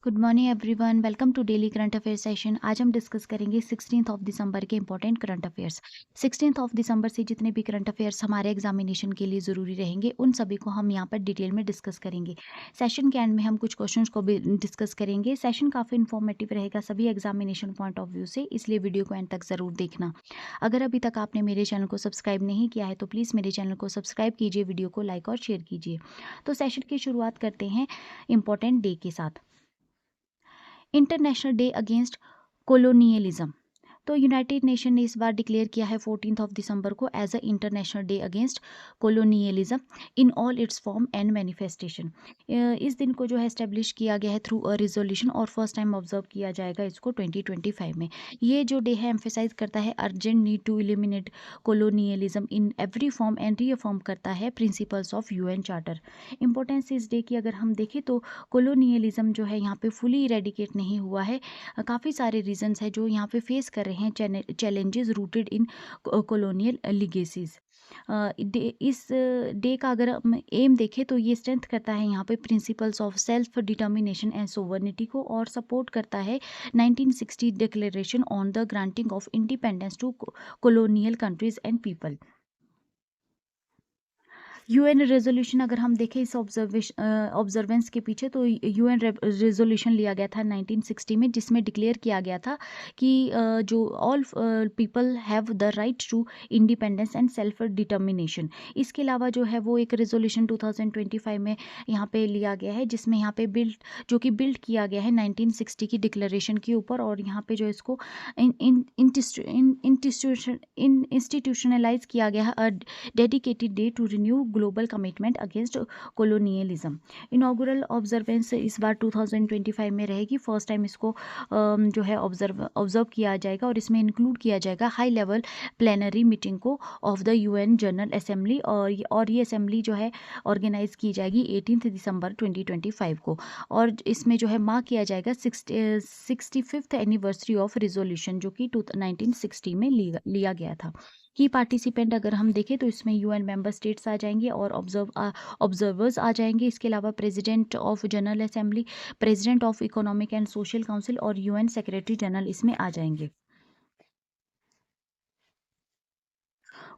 Good morning everyone, welcome to daily current affair session. आज हम discuss करेंगे 16 of December के important current affairs. 16 of December से जितने भी करंट अफेयर्स हमारे एग्जामिनेशन के लिए ज़रूरी रहेंगे उन सभी को हम यहाँ पर डिटेल में डिस्कस करेंगे। सेशन के एंड में हम कुछ क्वेश्चंस को भी डिस्कस करेंगे। सेशन काफ़ी इन्फॉर्मेटिव रहेगा सभी एग्जामिनेशन पॉइंट ऑफ व्यू से, इसलिए वीडियो को एंड तक ज़रूर देखना। अगर अभी तक आपने मेरे चैनल को सब्सक्राइब नहीं किया है तो प्लीज़ मेरे चैनल को सब्सक्राइब कीजिए, वीडियो को लाइक और शेयर कीजिए। तो सेशन की शुरुआत करते हैं इंपॉर्टेंट डे के साथ। International day against colonialism. तो यूनाइटेड नेशन ने इस बार डिक्लेयर किया है 14 ऑफ दिसंबर को as a international day against colonialism in all its form and manifestation. इस दिन को जो है एस्टेब्लिश किया गया है थ्रू अ रिजोल्यूशन और फर्स्ट टाइम ऑब्जर्व किया जाएगा इसको 2025 में। ये जो डे है एम्फेसाइज करता है urgent need to eliminate colonialism in every form and reaffirm करता है principles of UN charter. Importance इस डे की अगर हम देखें तो कोलोनियलिज्म जो है यहाँ पे फुली इरेडिकेट नहीं हुआ है। काफ़ी सारे रीजंस है जो यहाँ पे फेस कर रहे हैं चैलेंजेस रूटेड इन कॉलोनियल लिगेसीज। इस डे का अगर हम एम देखें तो ये स्ट्रेंथ करता है यहाँ पे principles of self determination and sovereignty को और सपोर्ट करता है 1960 declaration on the granting of independence to colonial countries and people. UN resolution अगर हम देखें इस ऑब्जर्वेंस के पीछे तो यूएन रेजोल्यूशन लिया गया था 1960 में, जिसमें डिक्लेयर किया गया था कि जो all people have the right to independence and self determination. इसके अलावा जो है वो एक रेजोल्यूशन 2025 में यहाँ पे लिया गया है, जिसमें यहाँ पे बिल्ड किया गया है 1960 की डिक्लेरेशन के ऊपर, और यहाँ पे जो इसको इंस्टीट्यूशनलाइज किया गया है dedicated day to renew global commitment against colonialism. Inaugural observance इस बार 2025 में रहेगी। फर्स्ट टाइम इसको जो है ऑब्जर्व किया जाएगा और इसमें इंक्लूड किया जाएगा हाई लेवल प्लेनरी मीटिंग को of the UN general assembly, और ये असेंबली जो है ऑर्गेनाइज की जाएगी 18 दिसंबर 2025 को, और इसमें जो है मार्क किया जाएगा 65th एनिवर्सरी ऑफ रिजोल्यूशन जो कि 1960 में लिया गया था। की पार्टिसिपेंट अगर हम देखें तो इसमें यूएन मेंबर स्टेट्स आ जाएंगे और ऑब्जर्वर्स आ जाएंगे। इसके अलावा president of general assembly, president of economic and social council और यूएन सेक्रेटरी जनरल इसमें आ जाएंगे।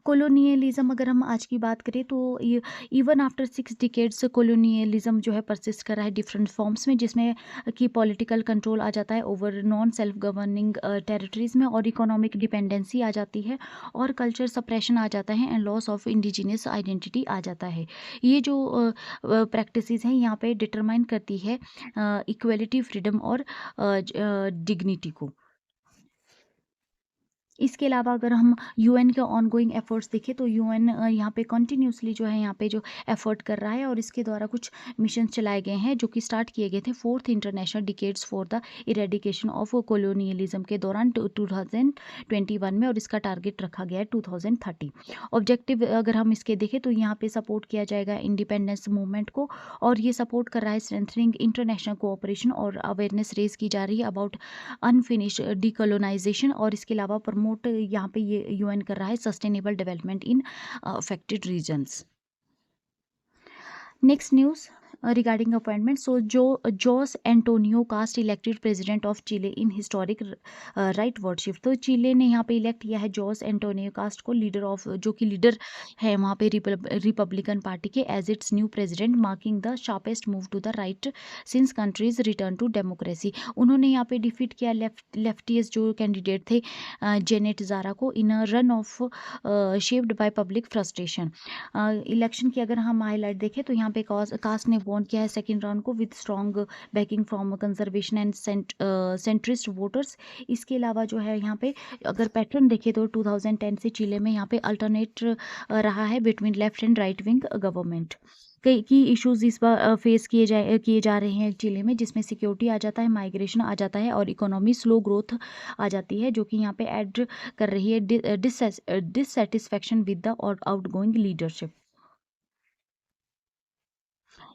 कोलोनियलिज्म अगर हम आज की बात करें तो इवन आफ्टर 6 डिकेड्स कोलोनियलिज्म जो है परसिस्ट कर रहा है डिफरेंट फॉर्म्स में, जिसमें कि पॉलिटिकल कंट्रोल आ जाता है over non self governing territories में, और इकोनॉमिक डिपेंडेंसी आ जाती है, और कल्चर सप्रेशन आ जाता है, and loss of indigenous identity आ जाता है। ये जो प्रैक्टिसेस हैं यहाँ पे डिटरमाइन करती है इक्वलिटी, फ्रीडम और डिग्निटी को। इसके अलावा अगर हम यूएन के ऑनगोइंग एफर्ट्स देखें तो यूएन यहाँ पे कंटिन्यूसली जो है यहाँ पे जो एफर्ट कर रहा है, और इसके द्वारा कुछ मिशन चलाए गए हैं जो कि स्टार्ट किए गए थे 4th international decades for the eradication of colonialism के दौरान 2021 में, और इसका टारगेट रखा गया है 2030। ऑब्जेक्टिव अगर हम इसके देखें तो यहाँ पे सपोर्ट किया जाएगा इंडिपेंडेंस मूवमेंट को, और ये सपोर्ट कर रहा है स्ट्रेंथनिंग इंटरनेशनल कोऑपरेशन, और अवेयरनेस रेज की जा रही है अबाउट अनफिनिश डिकोलोनाइजेशन, और इसके अलावा प्रमोट यहाँ पे ये यूएन कर रहा है sustainable development in affected regions. Next news regarding appointment. So Jose Antonio Cast elected president of Chile in historic right worship. तो चिले ने यहाँ पे इलेक्ट किया है जोस एंटोनियो कास्ट को लीडर ऑफ, जो कि लीडर है वहाँ पे रिपब्लिकन पार्टी के, as its new president, marking the sharpest move to the right since countries return to democracy. उन्होंने यहाँ पे डिफीट किया लेफ्टियस जो कैंडिडेट थे जेनेट जारा को in a runoff shaped by public frustration. Election की अगर हम हाईलाइट देखें तो यहाँ पे कास्ट ने वॉन किया है सेकेंड राउंड को with strong banking from conservation and centrist voters. इसके अलावा जो है यहाँ पे अगर पैटर्न देखें तो 2010 से चिले में यहाँ पे अल्टरनेट रहा है between left and right wing government. कई की इश्यूज इस बार फेस किए जा रहे हैं चिले में, जिसमें सिक्योरिटी आ जाता है, माइग्रेशन आ जाता है, और इकोनॉमी स्लो ग्रोथ आ जाती है, जो कि यहाँ पे ऐड कर रही है dissatisfaction with the outgoing leadership.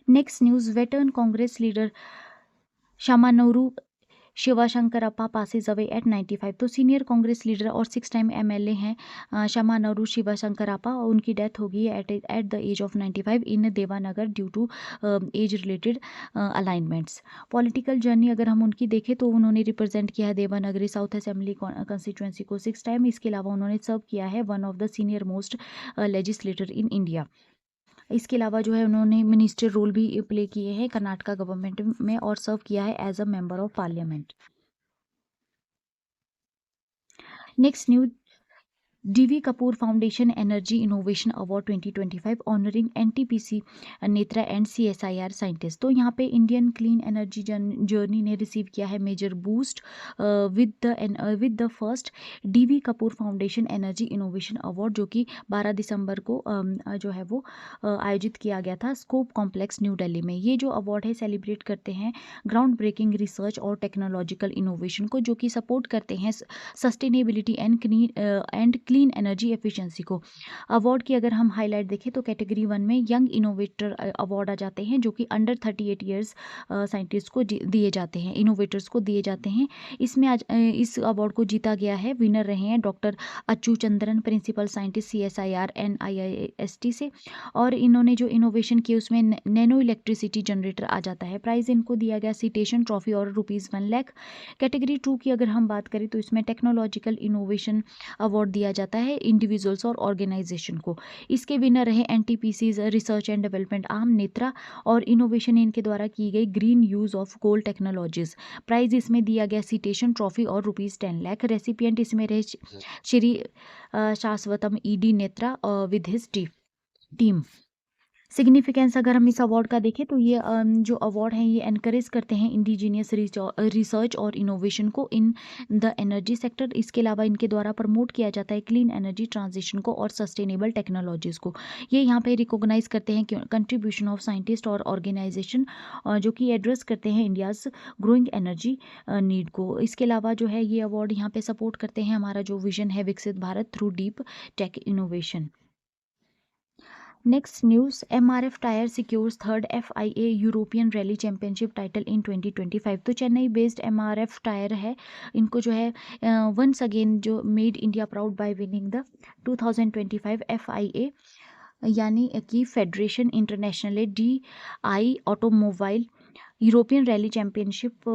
Next news, veteran Congress leader Shamanur Shiva Shankarappa passes away at 95। तो सीनियर कांग्रेस लीडर और 6 टाइम एमएलए हैं शमानूर शिवा शंकरप्पा, और उनकी डेथ हो गई है at the age of 95 in Davanagere due to age related ailments. Political journey अगर हम उनकी देखें तो उन्होंने रिप्रेजेंट किया है देवानगरी साउथ असेंबली कंस्टिट्यूंसी को 6 टाइम। इसके अलावा उन्होंने सर्व किया है one of the senior most legislator in India. इसके अलावा जो है उन्होंने मिनिस्टर रोल भी प्ले किए हैं कर्नाटका गवर्नमेंट में, और सर्व किया है as a member of parliament. Next news, DV Kapoor foundation energy innovation award 2025 honouring NTPC Netra and CSIR scientist. तो यहाँ पे इंडियन क्लीन एनर्जी जर्नी ने रिसीव किया है major boost with the first DV Kapoor foundation energy innovation award, जो कि 12 दिसंबर को जो है वो आयोजित किया गया था स्कोप कॉम्प्लेक्स न्यू दिल्ली में। ये जो अवार्ड है सेलिब्रेट करते हैं ग्राउंड ब्रेकिंग रिसर्च और टेक्नोलॉजिकल इनोवेशन को, जो कि सपोर्ट करते हैं sustainability and clean energy efficiency को। अवार्ड की अगर हम हाईलाइट देखें तो कैटेगरी 1 में यंग इनोवेटर अवार्ड आ जाते हैं, जो कि अंडर 38 ईयर्स साइंटिस्ट को दिए जाते हैं, इनोवेटर्स को दिए जाते हैं। इसमें आज इस अवार्ड को जीता गया है, विनर रहे हैं doctor Achu Chandran, principal scientist CSIR NIIST से, और इन्होंने जो इनोवेशन की उसमें नैनो इलेक्ट्रिसिटी जनरेटर आ जाता है। प्राइज इनको दिया गया सिटेशन ट्रॉफी और ₹1 लाख। कैटेगरी 2 की अगर हम बात करें तो इसमें टेक्नोलॉजिकल इनोवेशन अवार्ड दिया जाता है इंडिविजुअल्स और ऑर्गेनाइजेशन को। इसके विनर रहे NTPC research and development arm Netra, और इनोवेशन इनके द्वारा की गई green use of coal technologies. Prize इसमें दिया गया सिटेशन ट्रॉफी और ₹10 लाख। रेसिपिएंट इसमें रहे Shri Shashwatam ED Netra with his team. Significance अगर हम इस अवार्ड का देखें तो ये जो अवार्ड हैं ये एनकरेज करते हैं इंडिजीनियस रिसर्च और इनोवेशन को इन द एनर्जी सेक्टर। इसके अलावा इनके द्वारा प्रमोट किया जाता है क्लीन एनर्जी ट्रांजिशन को और सस्टेनेबल टेक्नोलॉजीज को। ये यहाँ पे रिकॉग्नाइज करते हैं कंट्रीब्यूशन ऑफ साइंटिस्ट और ऑर्गेनाइजेशन जो कि एड्रेस करते हैं इंडियाज ग्रोइंग एनर्जी नीड को। इसके अलावा जो है ये अवार्ड यहाँ पे सपोर्ट करते हैं हमारा जो विजन है विकसित Bharat through deep tech innovation. Next news, MRF Tyre secures third FIA European rally championship title in 2025। तो चेन्नई बेस्ड MRF टायर है, इनको जो है वंस अगेन जो made India proud bye winning the 2025 FIA यानी कि federation international DI automobile European rally championship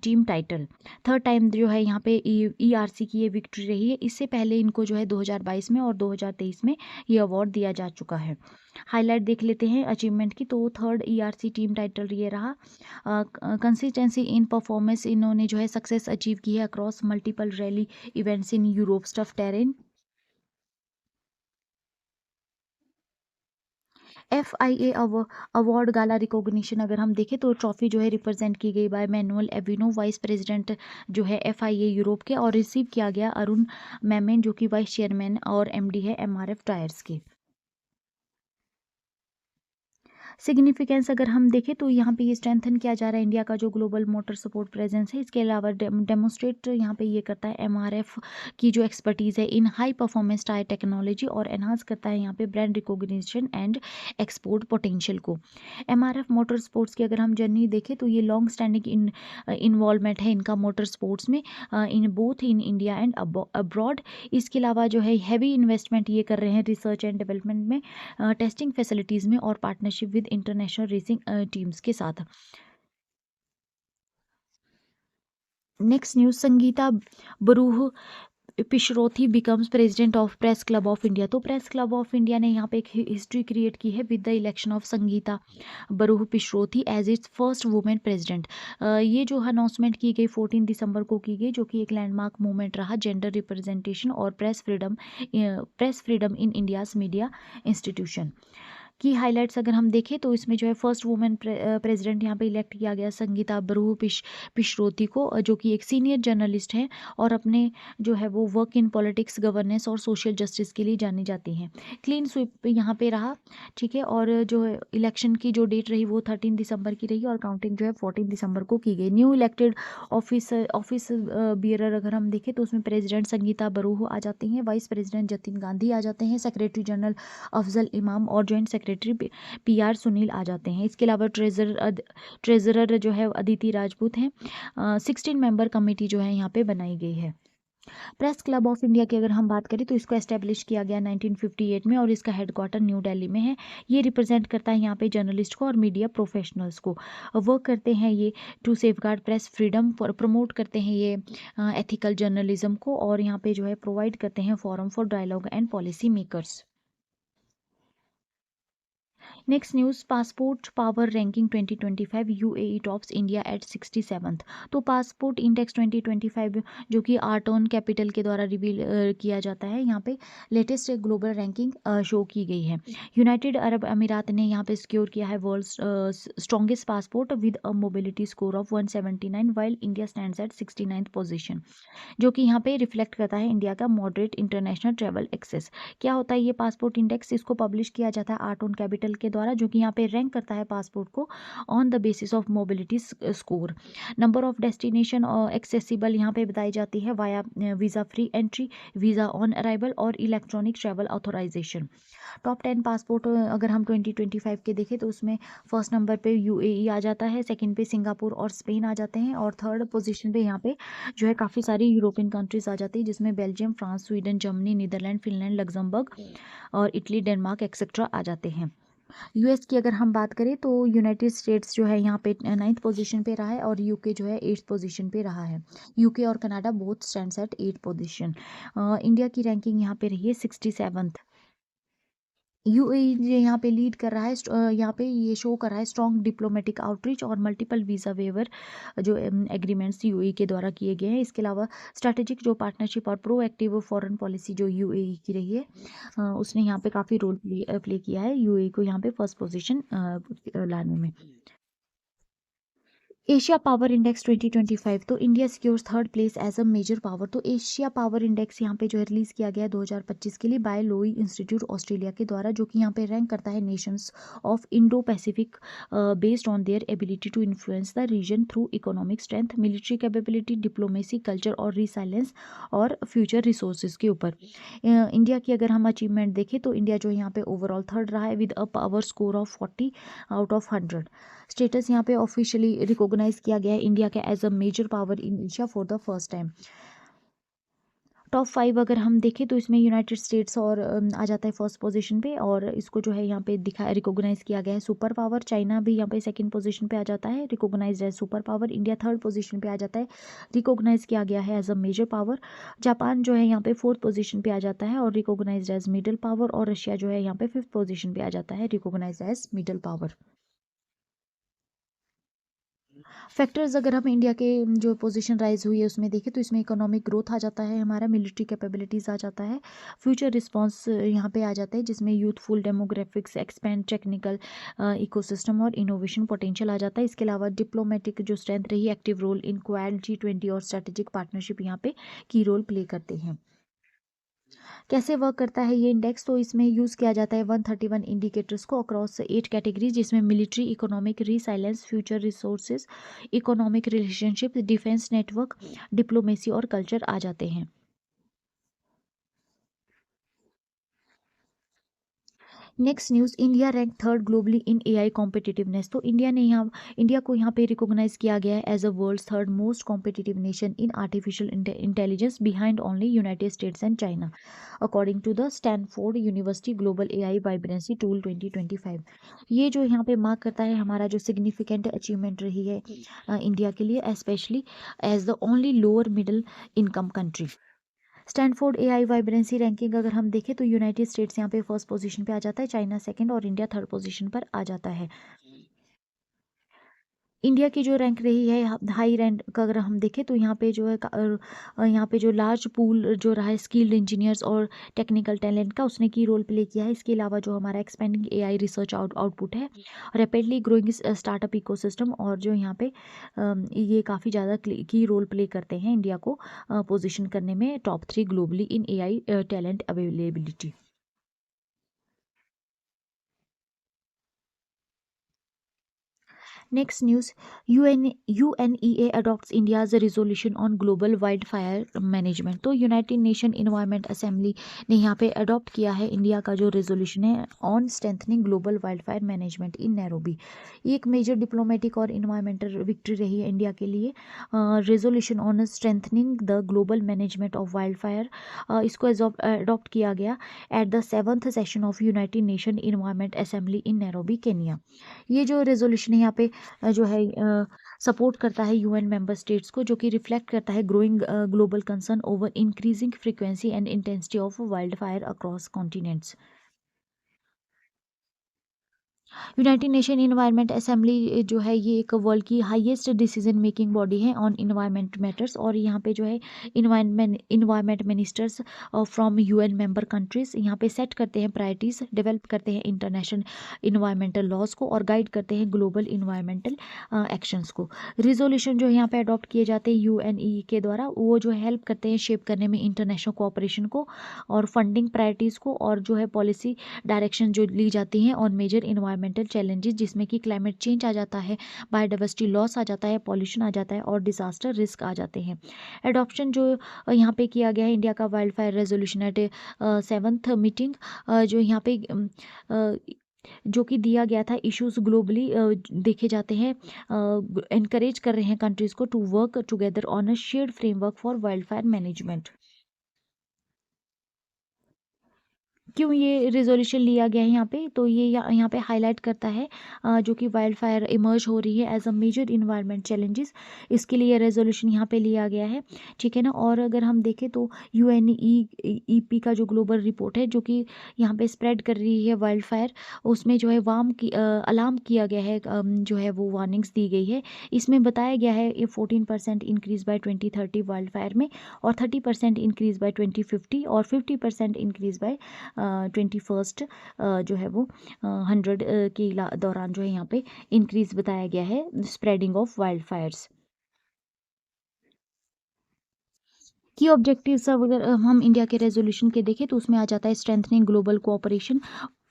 team title. Third time जो है यहाँ पे ERC की ये विक्ट्री रही है। इससे पहले इनको जो है 2022 में और 2023 में ये अवार्ड दिया जा चुका है। हाईलाइट देख लेते हैं अचीवमेंट की, तो थर्ड ERC टीम टाइटल ये रहा। कंसिस्टेंसी इन परफॉर्मेंस, इन्होंने जो है सक्सेस अचीव की है across multiple rally events in Europe stuff terrain. FIA award gala recognition अगर हम देखें तो ट्रॉफी जो है रिप्रेजेंट की गई बाय मैनुअल एविनो, वाइस प्रेसिडेंट जो है FIA यूरोप के, और रिसीव किया गया अरुण मेमेन जो कि वाइस चेयरमैन और MD है MRF टायर्स के। सिग्निफिकेंस अगर हम देखें तो यहाँ पे ये स्ट्रेंथन किया जा रहा है इंडिया का जो ग्लोबल मोटर सपोर्ट प्रेजेंस है। इसके अलावा डेमोस्ट्रेट यहाँ पे ये करता है MRF की जो एक्सपर्टीज़ है इन हाई परफॉर्मेंस टायर टेक्नोलॉजी, और एनहांस करता है यहाँ पे brand recognition and export potential को। MRF मोटर स्पोर्ट्स की अगर हम जर्नी देखें तो ये लॉन्ग स्टैंडिंग इन्वॉल्वमेंट है इनका मोटर स्पोर्ट्स में in both in India and abroad. इसके अलावा जो है हैवी इन्वेस्टमेंट ये कर रहे हैं रिसर्च एंड डेवलपमेंट में, टेस्टिंग फैसिलिटीज़ में और partnership with international racing teams के साथ। Next news, Sangeeta Barooah Pisharoty becomes president of press club of India. तो प्रेस क्लब ऑफ इंडिया ने यहाँ पे एक हिस्ट्री क्रिएट की है with the election of Sangeeta Barooah Pisharoty as its first women president. ये जो अनाउंसमेंट की गई 14 दिसंबर को की गई, जो कि एक लैंडमार्क मूवमेंट रहा जेंडर रिप्रेजेंटेशन और press freedom in India's media institution की। हाइलाइट्स अगर हम देखें तो इसमें जो है फर्स्ट वुमेन प्रेसिडेंट यहाँ पे इलेक्ट किया गया संगीता बरूह पिशरोती को, जो कि एक सीनियर जर्नलिस्ट हैं और अपने जो है वो वर्क इन पॉलिटिक्स, गवर्नेंस और सोशल जस्टिस के लिए जानी जाती हैं। क्लीन स्वीप यहाँ पे रहा, ठीक है, और जो इलेक्शन की जो डेट रही वो 13 दिसंबर की रही और काउंटिंग जो है 14 दिसंबर को की गई। न्यू इलेक्टेड ऑफिस बियरर अगर हम देखें तो उसमें प्रेसिडेंट संगीता बरूह आ जाती हैं, वाइस प्रेसिडेंट जतिन गांधी आ जाते हैं, सेक्रेटरी जनरल अफजल इमाम और जॉइंट सेक्रेटरी PR सुनील आ जाते हैं। इसके अलावा ट्रेजरर जो है अदिति राजपूत हैं। 16 मेंबर कमेटी जो है यहाँ पे बनाई गई है। प्रेस क्लब ऑफ इंडिया की अगर हम बात करें तो इसको एस्टेब्लिश किया गया 1958 में और इसका हेडक्वार्टर न्यू दिल्ली में है। ये रिप्रेजेंट करता है यहाँ पे जर्नलिस्ट को और मीडिया प्रोफेशनल्स को। वर्क करते हैं ये to safeguard press freedom, promote करते हैं ये एथिकल जर्नलिज्म को, और यहाँ पे जो है प्रोवाइड करते हैं forum for dialogue and policy makers. Next news, passport power ranking 2025 UAE tops India at 67th। तो पासपोर्ट इंडेक्स 2025 जो कि आर्टोन कैपिटल के द्वारा रिवील किया जाता है, यहाँ पे लेटेस्ट ग्लोबल रैंकिंग शो की गई है। यूनाइटेड अरब अमीरात ने यहाँ पे सिक्योर किया है world's strongest passport with a mobility score of 179 while India stands at 69th position, जो कि यहाँ पे रिफ्लेक्ट करता है इंडिया का मॉडरेट इंटरनेशनल ट्रैवल एक्सेस। क्या होता है ये पासपोर्ट इंडेक्स? इसको पब्लिश किया जाता है आर्टोन कैपिटल के द्वारा, जो कि यहाँ पे रैंक करता है पासपोर्ट को on the basis of mobility score. Number of destination accessible यहाँ पे बताई जाती है via visa free entry, visa on arrival और electronic travel authorisation. Top 10 passport अगर हम 2025 के देखें तो उसमें फर्स्ट नंबर पे यूएई आ जाता है, सेकंड पे सिंगापुर और स्पेन आ जाते हैं, और थर्ड पोजीशन पे यहाँ पे जो है काफ़ी सारी यूरोपियन कंट्रीज आ जाती है, जिसमें Belgium, France, Sweden, Germany, Netherland, Finland, Luxembourg और इटली, डेनमार्क एक्सेट्रा आ जाते हैं। यूएस की अगर हम बात करें तो यूनाइटेड स्टेट्स जो है यहाँ पे 9th पोजीशन पे रहा है, और यूके जो है 8th पोजीशन पे रहा है। यूके और Canada both stands eight 8th position. India की रैंकिंग यहाँ पे रही है 67th। यूएई जो यहाँ पे लीड कर रहा है, यहाँ पे ये शो कर रहा है स्ट्रॉन्ग डिप्लोमेटिक आउटरीच और मल्टीपल वीज़ा वेवर जो एग्रीमेंट्स यूएई के द्वारा किए गए हैं। इसके अलावा स्ट्रैटेजिक जो पार्टनरशिप और प्रोएक्टिव फॉरेन पॉलिसी जो यूएई की रही है, उसने यहाँ पे काफ़ी रोल प्ले किया है यूएई को यहाँ पे फर्स्ट पोजीशन लाने में। एशिया पावर इंडेक्स 2025, तो India secures third place as a major power. तो एशिया पावर इंडेक्स यहाँ पे जो है रिलीज किया गया है 2025 के लिए बाय लोई इंस्टीट्यूट ऑस्ट्रेलिया के द्वारा, जो कि यहाँ पे रैंक करता है nations of Indo Pacific based on their ability to influence the region through economic strength, military capability, diplomacy, culture और रिसाइलेंस और फ्यूचर रिसोर्सेज के ऊपर। इंडिया की अगर हम अचीवमेंट देखें तो इंडिया जो है यहाँ पे ओवरऑल थर्ड रहा है with a power score of 40 out of 100। Status यहाँ पे ऑफिशियली रिकॉग्नाइज किया गया है इंडिया का as a major power in Asia for the first time. Top 5 अगर हम देखें तो इसमें यूनाइटेड स्टेट्स और आ जाता है फर्स्ट पोजीशन पे, और इसको जो है यहाँ पे दिखा रिकॉग्नाइज किया गया है सुपर पावर। चाइना भी यहाँ पे सेकंड पोजीशन पे आ जाता है, recognised as super power. India third position पे आ जाता है, रिकॉग्नाइज किया गया है as a major power. Japan जो है यहाँ पे फोर्थ पोजीशन पे आ जाता है और रिकॉग्नाइज्ड एज मिडल पावर, और रशिया जो है यहाँ पे फिफ्थ पोजीशन पे आ जाता है, recognised as middle power. Factors अगर हम इंडिया के जो पोजीशन राइज हुई है उसमें देखें तो इसमें इकोनॉमिक ग्रोथ आ जाता है, हमारा मिलिट्री कैपेबिलिटीज़ आ जाता है, फ्यूचर रिस्पांस यहाँ पे आ जाता है, जिसमें youthful demographics, expand technical ecosystem और इनोवेशन पोटेंशियल आ जाता है। इसके अलावा डिप्लोमेटिक जो स्ट्रेंथ रही, active role in quad G20 और स्ट्रेटेजिक पार्टनरशिप यहाँ पे की रोल प्ले करते हैं। कैसे वर्क करता है ये इंडेक्स? तो इसमें यूज़ किया जाता है 131 इंडिकेटर्स को अक्रॉस 8 कैटेगरीज, जिसमें military, economic, resilience, future resources, economic relationship, defence network, diplomacy और कल्चर आ जाते हैं। Next news, India rank third globally in AI competitiveness. तो इंडिया को यहाँ पे रिकॉग्नाइज किया गया है as a world's third most competitive nation in artificial intelligence behind only United States and China, according to the Stanford University global AI vibrancy tool 2025। ये जो यहाँ पे मार्क करता है हमारा जो सिग्निफिकेंट अचीवमेंट रही है इंडिया के लिए, specially as the only lower middle income country. Stanford AI vibrancy ranking अगर हम देखें तो यूनाइटेड स्टेट्स यहाँ पे फर्स्ट पोजीशन पे आ जाता है, चाइना सेकंड और इंडिया थर्ड पोजीशन पर आ जाता है। इंडिया की जो रैंक रही है हाई रैंक का अगर हम देखें तो यहाँ पे जो है यहाँ पे जो लार्ज पूल जो रहा है स्किल्ड इंजीनियर्स और टेक्निकल टैलेंट का, उसने की रोल प्ले किया है। इसके अलावा जो हमारा एक्सपेंडिंग एआई रिसर्च आउटपुट है, रैपिडली ग्रोइंग स्टार्टअप इकोसिस्टम, और जो यहाँ पे ये काफ़ी ज़्यादा की रोल प्ले करते हैं इंडिया को पोजिशन करने में top 3 globally in AI talent availability. Next news, UNEA adopts India's resolution on global wildfire management। तो यूनाइटेड नेशन इन्वायरमेंट असेंबली ने यहाँ पे अडॉप्ट किया है इंडिया का जो रेजोल्यूशन है on strengthening global wildfire management in Nairobi. ये एक मेजर डिप्लोमेटिक और इन्वायरमेंटल विक्ट्री रही है इंडिया के लिए। Resolution on strengthening the global management of wildfire, इसको अडॉप्ट किया गया at the 7th session of United Nation environment assembly in Nairobi Kenya. ये जो रेजोल्यूशन है यहाँ पे जो है सपोर्ट करता है यूएन मेंबर स्टेट्स को, जो कि रिफ्लेक्ट करता है growing global concern over increasing frequency and intensity of wild fire across continents. United Nation environment assembly जो है ये एक वर्ल्ड की हाईएस्ट डिसीजन मेकिंग बॉडी है ऑन इन्वायरमेंट मैटर्स, और यहाँ पे जो है environment ministers from UN member countries यहाँ पे सेट करते हैं प्रायोरिटीज, डेवलप करते हैं इंटरनेशनल इन्वायरमेंटल लॉज को और गाइड करते हैं ग्लोबल इन्वायरमेंटल एक्शंस को। रिजोल्यूशन जो यहाँ पे अडॉप्ट किए जाते हैं यूएनई के द्वारा, वो जो है हेल्प करते हैं शेप करने में इंटरनेशनल कोऑपरेशन को और फंडिंग प्रायोरिटीज़ को, और जो है पॉलिसी डायरेक्शन जो ली जाती है ऑन मेजर इन्वायरमेंटल चैलेंजेस, जिसमें कि क्लाइमेट चेंज आ जाता है, बायोडाइवर्सिटी लॉस आ जाता है, पॉल्यूशन आ जाता है और डिजास्टर रिस्क आ जाते हैं। एडॉप्शन जो यहाँ पे किया गया है इंडिया का wild fire resolution at 7th meeting, जो यहाँ पे जो कि दिया गया था इश्यूज ग्लोबली देखे जाते हैं, एनकरेज कर रहे हैं कंट्रीज को to work together on a shared framework for wild fire management. क्यों ये रिजोल्यूशन लिया गया है यहाँ पे, तो ये यहाँ पे हाईलाइट करता है जो कि वाइल्ड फायर इमर्ज हो रही है as a major environment challenges, इसके लिए रेजोल्यूशन यहाँ पे लिया गया है। ठीक है ना। और अगर हम देखें तो यूएनईपी का जो ग्लोबल रिपोर्ट है जो कि यहाँ पे स्प्रेड कर रही है वाइल्ड फायर, उसमें जो है वार्म की अलार्म किया गया है, जो है वो वार्निंग्स दी गई है। इसमें बताया गया है ये 14% इंक्रीज बाय 2030 वाइल्ड फायर में, और 30% इंक्रीज बाय 2050, और 50% इंक्रीज बाय 21st जो है वो 100 के दौरान जो है यहाँ पे इंक्रीज बताया गया है स्प्रेडिंग ऑफ वाइल्ड फायर्स। की ऑब्जेक्टिव्स अगर हम इंडिया के रेजोल्यूशन के देखें तो उसमें आ जाता है strengthening global cooperation,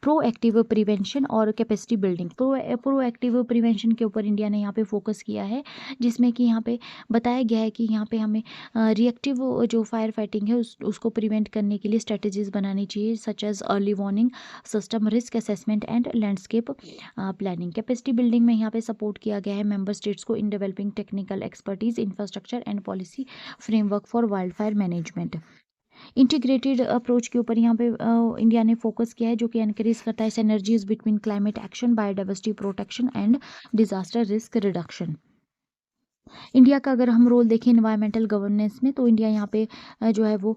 proactive prevention और कैपेसिटी बिल्डिंग। प्रोएक्टिव प्रिवेंशन के ऊपर इंडिया ने यहाँ पे फोकस किया है, जिसमें कि यहाँ पे बताया गया है कि यहाँ पे हमें रिएक्टिव जो फायर फाइटिंग है उसको प्रिवेंट करने के लिए स्ट्रेटजीज बनानी चाहिए, such as early warning system, risk assessment and landscape planning. Capacity building में यहाँ पे सपोर्ट किया गया है मेंबर स्टेट्स को in developing technical expertise, infrastructure and policy framework for wild fire management. Integrated approach के ऊपर यहाँ पे इंडिया ने फोकस किया है, जो कि एनकरेज करता है synergies between climate action, biodiversity protection and disaster risk reduction. India का अगर हम रोल देखें इन्वायरमेंटल गवर्नेंस में, तो इंडिया यहाँ पे जो है वो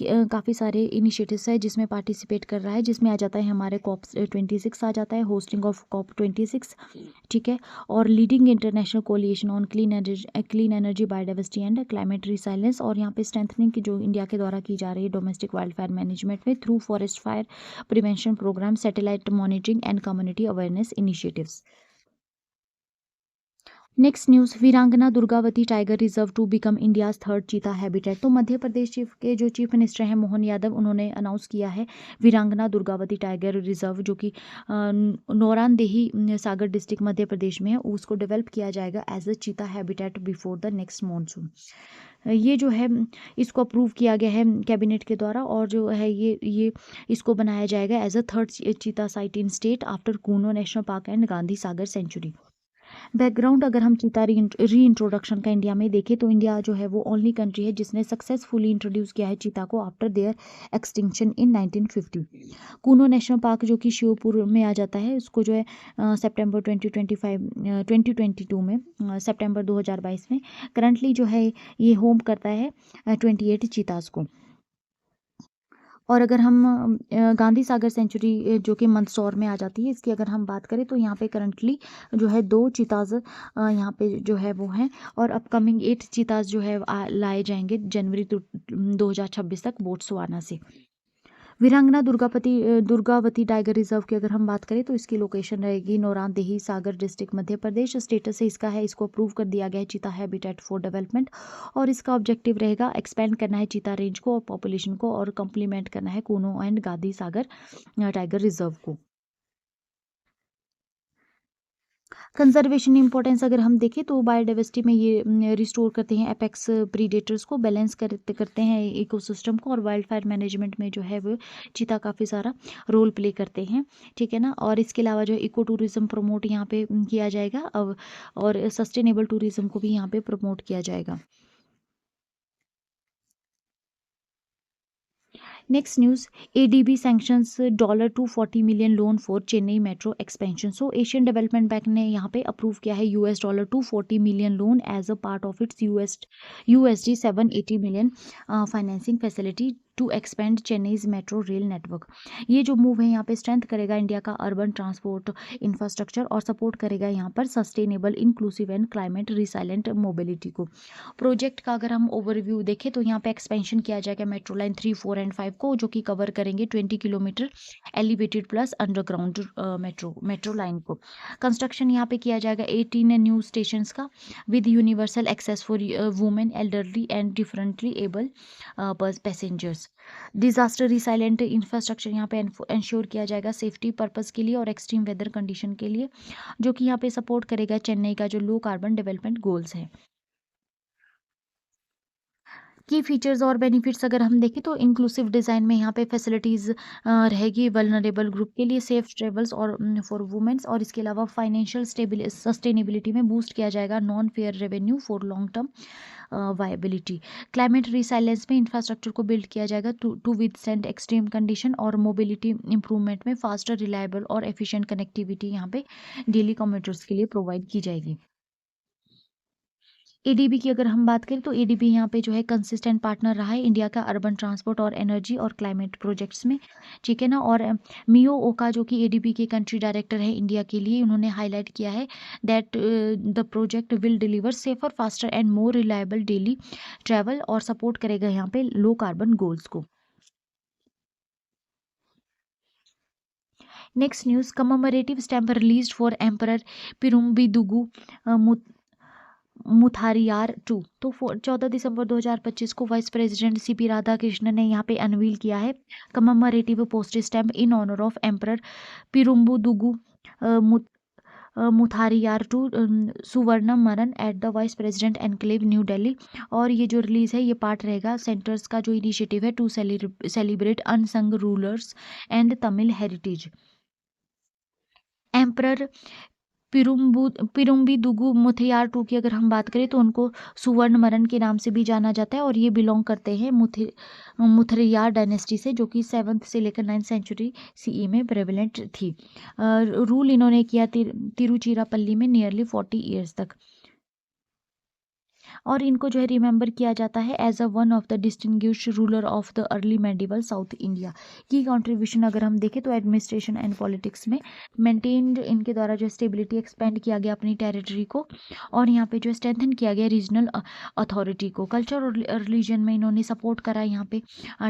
काफ़ी सारे इनिशिएटिव्स है जिसमें पार्टिसिपेट कर रहा है, जिसमें आ जाता है हमारे कॉप 26 आ जाता है, होस्टिंग ऑफ कॉप 26। ठीक है। और leading international coalition on clean energy biodiversity and climate resilience, और यहाँ पे स्ट्रेंथनिंग की जो इंडिया के द्वारा की जा रही है डोमेस्टिक वाइल्ड फायर मैनेजमेंट में through forest fire prevention programme, satellite monitoring and community awareness initiatives. Next news, Veerangana Durgavati tiger reserve to become India's third cheetah habitat. तो मध्य प्रदेश चीफ के जो चीफ मिनिस्टर हैं मोहन यादव, उन्होंने अनाउंस किया है वीरांगना दुर्गावती टाइगर रिजर्व, जो कि नौरानदेही सागर डिस्ट्रिक्ट मध्य प्रदेश में है, उसको डेवलप किया जाएगा एज अ चीता habitat before the next monsoon. ये जो है इसको अप्रूव किया गया है कैबिनेट के द्वारा, और जो है ये इसको बनाया जाएगा as a third cheetah site in state after Kuno national park and Gandhi Sagar sanctuary. Background अगर हम चीता री इंट्रोडक्शन का इंडिया में देखें, तो इंडिया जो है वो ओनली कंट्री है जिसने सक्सेसफुली इंट्रोड्यूस किया है चीता को after their extinction in 1950। Kuno national park जो कि श्योपुर में आ जाता है, उसको जो है सितंबर 2022 में सितंबर 2022 में करंटली जो है ये होम करता है 28 चीताज को। और अगर हम गांधी सागर सेंचुरी जो कि मंदसौर में आ जाती है, इसकी अगर हम बात करें तो यहाँ पे करंटली जो है 2 चीताज यहाँ पे जो है वो हैं, और अपकमिंग 8 चीताज जो है लाए जाएंगे जनवरी 2026 तक बोट्सवाना से। वीरांगना दुर्गावती टाइगर रिजर्व की अगर हम बात करें तो इसकी लोकेशन रहेगी नौरानदेही सागर डिस्ट्रिक्ट मध्य प्रदेश। स्टेटस है इसका है, इसको अप्रूव कर दिया गया है चीता हैबिटेट फॉर डेवलपमेंट, और इसका ऑब्जेक्टिव रहेगा एक्सपेंड करना है चीता रेंज को और पॉपुलेशन को, और कंप्लीमेंट करना है Kuno and Gandhi Sagar tiger reserve को। कंजर्वेशन इंपॉर्टेंस अगर हम देखें तो बायोडाइवर्सिटी में ये रिस्टोर करते हैं एपेक्स प्रीडेटर्स को, बैलेंस करते करते हैं इकोसिस्टम को, और वाइल्ड फायर मैनेजमेंट में जो है वो चीता काफ़ी सारा रोल प्ले करते हैं, ठीक है ना। और इसके अलावा जो इको टूरिज्म प्रमोट यहाँ पे किया जाएगा अब, और सस्टेनेबल टूरिज्म को भी यहाँ पे प्रमोट किया जाएगा। Next news, ADB sanctions $240 million loan for Chennai metro expansion. So Asian development bank ने यहाँ पे अप्रूव किया है $240 million loan as a part of its USD 780 million financing facility to expand Chennai's metro rail network. ये जो move है यहाँ पे स्ट्रेंथ करेगा इंडिया का अर्बन ट्रांसपोर्ट इंफ्रास्ट्रक्चर और सपोर्ट करेगा यहाँ पर sustainable, inclusive and climate resilient mobility को। प्रोजेक्ट का अगर हम ओवरव्यू देखें तो यहाँ पे एक्सपेंशन किया जाएगा मेट्रो लाइन 3, 4 एंड 5 को, जो कि कवर करेंगे 20 kilometre elevated plus underground metro line को। कंस्ट्रक्शन यहाँ पे किया जाएगा 18 न्यू स्टेशन का with universal access for women, elderly and differently able passengers. Disaster resilient infrastructure यहाँ पे इंश्योर किया जाएगा सेफ्टी पर्पस के लिए और एक्सट्रीम वेदर कंडीशन के लिए, जो कि यहाँ पे सपोर्ट करेगा चेन्नई का जो लो कार्बन डेवलपमेंट गोल्स है। की फीचर्स और बेनिफिट्स अगर हम देखें तो इंक्लूसिव डिज़ाइन में यहाँ पे फैसिलिटीज़ रहेगी वल्नरेबल ग्रुप के लिए, सेफ ट्रेवल्स और फॉर वुमेन्स, और इसके अलावा फाइनेंशियल सस्टेनेबिलिटी में बूस्ट किया जाएगा non fair revenue for long term viability. Climate resilience में इंफ्रास्ट्रक्चर को बिल्ड किया जाएगा टू विदस्टैंड एक्सट्रीम कंडीशन, और मोबिलिटी इंप्रूवमेंट में फास्टर, रिलायबल और एफिशिएंट कनेक्टिविटी यहाँ पे डेली कम्यूटर्स के लिए प्रोवाइड की जाएगी। एडीबी की अगर हम बात करें तो एडीबी यहाँ पे जो है कंसिस्टेंट पार्टनर रहा है इंडिया का अर्बन ट्रांसपोर्ट और एनर्जी और क्लाइमेट प्रोजेक्ट्स में, ठीक है ना। और मियो ओका जो कि एडीबी के कंट्री डायरेक्टर है इंडिया के लिए, उन्होंने हाईलाइट किया है that the project will deliver safer, faster and more reliable daily travel और सपोर्ट करेगा यहाँ पे लो कार्बन गोल्स को। Next news, commemorative stamp released for emperor Perumbidugu Mutharaiyar 2। तो 14 दिसंबर 2025 को वाइस प्रेसिडेंट सीपी राधाकृष्णन ने यहाँ पे अनवील किया है commemorative postage stamp in honour of emperor Perumbidugu Mutharaiyar 2 Suvaran Maran at the vice president enclave New Delhi. और ये जो रिलीज है ये पार्ट रहेगा सेंटर्स का जो इनिशिएटिव है to celebrate unsung rulers and Tamil heritage. Emperor Perumbidugu Mutharaiyar 2 की अगर हम बात करें तो उनको सुवर्ण मरन के नाम से भी जाना जाता है, और ये बिलोंग करते हैं मुथरियार डायनेस्टी से, जो कि 7th से लेकर 9th सेंचुरी सीई में प्रेवलेंट थी। रूल इन्होंने किया तिरुचिरापल्ली में नियरली 40 ईयर्स तक, और इनको जो है रिमेंबर किया जाता है as a one of the distinguished ruler of the early medieval South India. Key contribution अगर हम देखें तो एडमिनिस्ट्रेशन एंड पॉलिटिक्स में मेंटेन्ड इनके द्वारा जो स्टेबिलिटी एक्सपेंड किया गया अपनी टेरिटरी को, और यहाँ पे जो स्ट्रेंथन किया गया रीजनल अथॉरिटी को। कल्चर और रिलीजन में इन्होंने सपोर्ट करा यहाँ पे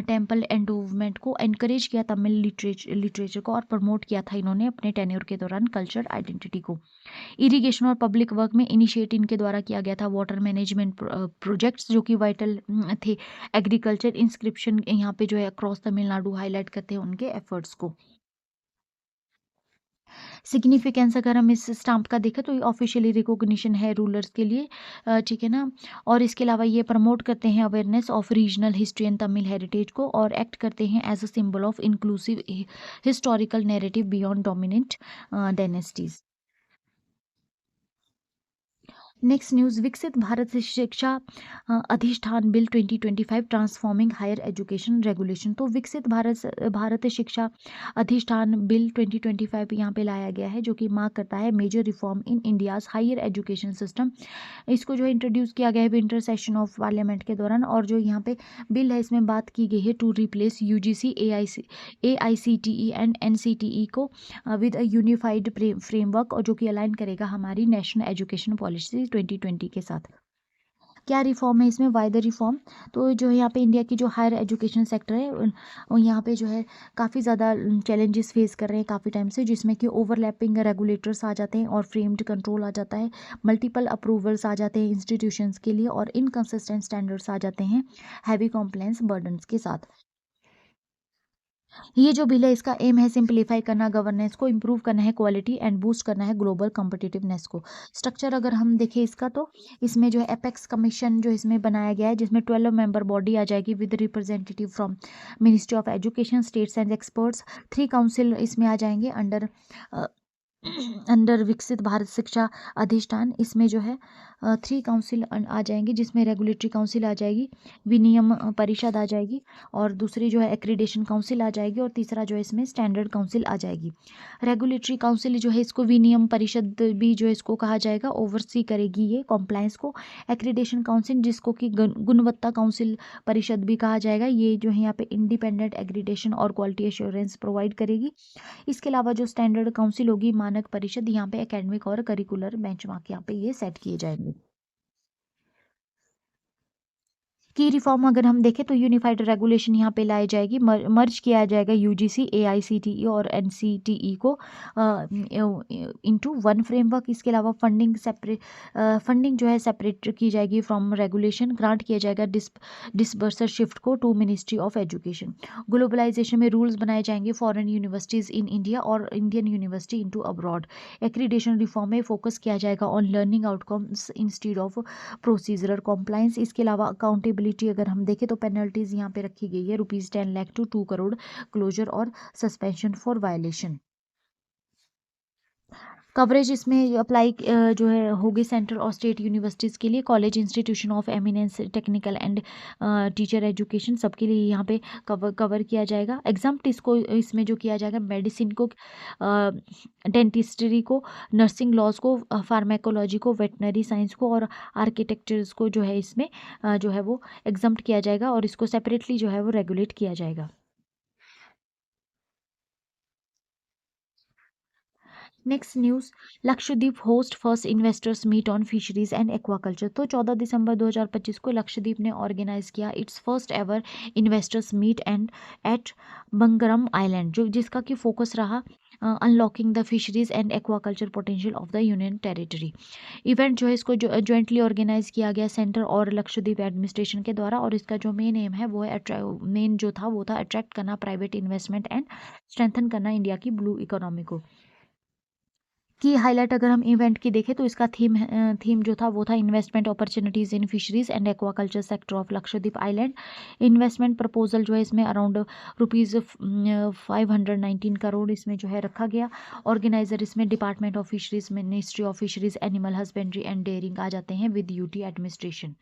टेम्पल एंडोवमेंट को, एनकरेज किया तमिल लिटरेचर को, और प्रमोट किया था इन्होंने अपने टेन्योर के दौरान कल्चर आइडेंटिटी को। इरिगेशन और पब्लिक वर्क में इनिशिएट इनके द्वारा किया गया था वाटर मैनेजमेंट प्रोजेक्ट्स, जो कि वाइटल थे। एग्रीकल्चर इंस्क्रिप्शन यहाँ पे जो है अक्रॉस तमिलनाडु हाईलाइट करते हैं उनके एफर्ट्स को। सिग्निफिकेंस अगर हम इस स्टाम्प का देखें तो ये ऑफिशियली रिकॉग्निशन है रूलर्स के लिए, ठीक है ना। और इसके अलावा ये प्रमोट करते हैं awareness of regional history and Tamil heritage को, और एक्ट करते हैं as a symbol of inclusive historical narrative beyond dominant dynasties. Next news, Viksit Bharat Shiksha Adhishthan bill 2025 transforming higher education regulation. तो विकसित भारत शिक्षा अधिष्ठान बिल 2025 यहाँ पे लाया गया है, जो कि मार्क करता है major reform in India's higher education system. इसको जो है इंट्रोड्यूस किया गया है विंटर सेशन ऑफ पार्लियामेंट के दौरान, और जो यहाँ पे बिल है इसमें बात की गई है to replace UGC AICTE and NCTE को विद अ यूनिफाइड फ्रेमवर्क, और जो कि अलाइन करेगा हमारी नेशनल एजुकेशन पॉलिसी 2020 के साथ। क्या रिफॉर्म है इसमें, वाई द रिफॉर्म? तो जो है यहाँ पे इंडिया की जो हायर एजुकेशन सेक्टर है यहाँ पे जो है काफ़ी ज़्यादा चैलेंजेस फेस कर रहे हैं काफ़ी टाइम से, जिसमें कि ओवरलैपिंग रेगुलेटर्स आ जाते हैं और फ्रेम्ड कंट्रोल आ जाता है, मल्टीपल अप्रूवल्स आ जाते हैं इंस्टीट्यूशंस के लिए, और इनकंसिस्टेंट स्टैंडर्ड्स आ जाते हैं हैवी कॉम्प्लायंस बर्डन्स के साथ। ये जो बिल है इसका एम है सिंप्लीफाई करना गवर्नेंस को, इम्प्रूव करना है क्वालिटी एंड बूस्ट करना है ग्लोबल कॉम्पिटिटिवनेस को। स्ट्रक्चर अगर हम देखें इसका तो इसमें जो है एपेक्स कमीशन जो इसमें बनाया गया है, जिसमें 12 मेंबर बॉडी आ जाएगी with representative from ministry of education, states and experts. 3 council इसमें आ जाएंगे अंडर अंडर विकसित भारत शिक्षा अधिष्ठान। इसमें जो है 3 काउंसिल आ जाएंगे, जिसमें रेगुलेटरी काउंसिल आ जाएगी, विनियम परिषद आ जाएगी, और दूसरी जो है एक्रीडेशन काउंसिल आ जाएगी, और तीसरा जो है इसमें स्टैंडर्ड काउंसिल आ जाएगी। रेगुलेटरी काउंसिल जो है इसको विनियम परिषद भी जो है इसको कहा जाएगा, ओवरसी करेगी ये कॉम्प्लायंस को। एक्रीडेशन काउंसिल जिसको कि गुणवत्ता काउंसिल परिषद भी कहा जाएगा, ये जो है यहाँ पे इंडिपेंडेंट एक्रीडेशन और क्वालिटी एश्योरेंस प्रोवाइड करेगी। इसके अलावा जो स्टैंडर्ड काउंसिल होगी मानक परिषद, यहाँ पे एकेडमिक और करिकुलर बेंचमार्क यहाँ पे ये सेट किए जाएंगे। की रिफॉर्म अगर हम देखें तो यूनिफाइड रेगुलेशन यहाँ पे लाई जाएगी, मर्ज किया जाएगा यूजीसी, एआईसीटीई और एनसीटीई को इनटू वन फ्रेमवर्क। इसके अलावा फंडिंग जो है सेपरेट की जाएगी फ्रॉम रेगुलेशन, ग्रांट किया जाएगा डिसबर्सर शिफ्ट को to ministry of education. Globalisation में रूल्स बनाए जाएंगे फॉरेन यूनिवर्सिटीज़ इन इंडिया और Indian university into abroad. Accreditation reform में फोकस किया जाएगा on learning outcomes instead of procedural compliance. इसके अलावा अकाउंटेबिलिटी अगर हम देखें तो पेनल्टीज यहाँ पे रखी गई है ₹10 लाख टू 2 करोड़, क्लोजर और सस्पेंशन फॉर वायलेशन। कवरेज इसमें अप्लाई जो है होगी सेंट्रल और स्टेट यूनिवर्सिटीज़ के लिए, college, institution of eminence, technical and teacher education, सबके लिए यहाँ पे कवर किया जाएगा। एग्जाम्प्ट इसको इसमें जो किया जाएगा मेडिसिन को, डेंटिस्ट्री को, नर्सिंग लॉज को, फार्मेकोलॉजी को, वेटनरी साइंस को और आर्किटेक्चर्स को जो है इसमें जो है वो एग्जाम्प्ट किया जाएगा, और इसको सेपरेटली जो है वो रेगुलेट किया जाएगा। Next news, Lakshadweep host first investors meet on fisheries and aquaculture. तो 14 दिसंबर 2025 को लक्षद्वीप ने ऑर्गेनाइज किया its first ever investors meet and at Bangaram island, जो जिसका कि फोकस रहा unlocking the fisheries and aquaculture potential of the union territory. Event जो है इसको ज्वाइंटली ऑर्गेनाइज किया गया सेंटर और लक्षद्वीप एडमिनिस्ट्रेशन के द्वारा, और इसका जो मेन एम है वो है मेन जो था वो था अट्रैक्ट करना प्राइवेट इन्वेस्टमेंट एंड स्ट्रेंथन करना इंडिया की ब्लू इकोनॉमी को। की हाईलाइट अगर हम इवेंट की देखें तो इसका थीम जो था वो था investment opportunities in fisheries and aquaculture sector of Lakshadweep island. Investment proposal जो है इसमें अराउंड ₹519 करोड़ इसमें जो है रखा गया। ऑर्गेनाइजर इसमें department of fisheries, ministry of fisheries, animal husbandry and dairying आ जाते हैं with UT administration.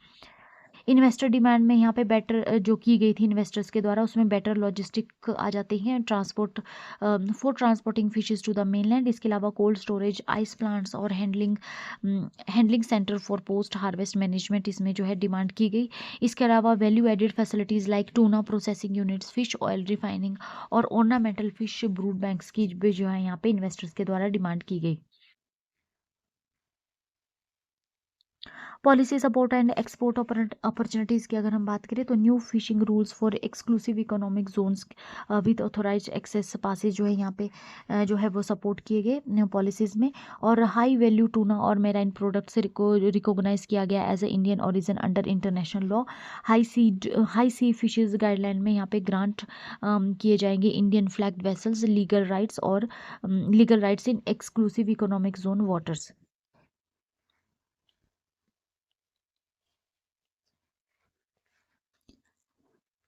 Investor demand में यहाँ पे बेटर जो की गई थी इन्वेस्टर्स के द्वारा, उसमें बेटर लॉजिस्टिक आ जाते हैं, transport for transporting fishes to the mainland. इसके अलावा कोल्ड स्टोरेज, आइस प्लांट्स और handling centre for post harvest management इसमें जो है डिमांड की गई। इसके अलावा value added facilities like tuna processing units, fish oil refining और ऑर्नामेंटल फिश ब्रूड बैंक्स की भी जो है यहाँ पे इन्वेस्टर्स के द्वारा डिमांड की गई। Policy support and export opportunities की अगर हम बात करें तो new fishing rules for exclusive economic zones with authorise access passes जो है यहाँ पे जो है वो सपोर्ट किए गए पॉलिसीज़ में। और हाई वैल्यू टूना और मेराइन प्रोडक्ट्स को रिकॉग्नाइज किया गया as a Indian origin under international law. High sea fishes guideline में यहाँ पे ग्रांट किए जाएंगे Indian flagged vessels legal rights in exclusive economic zone waters.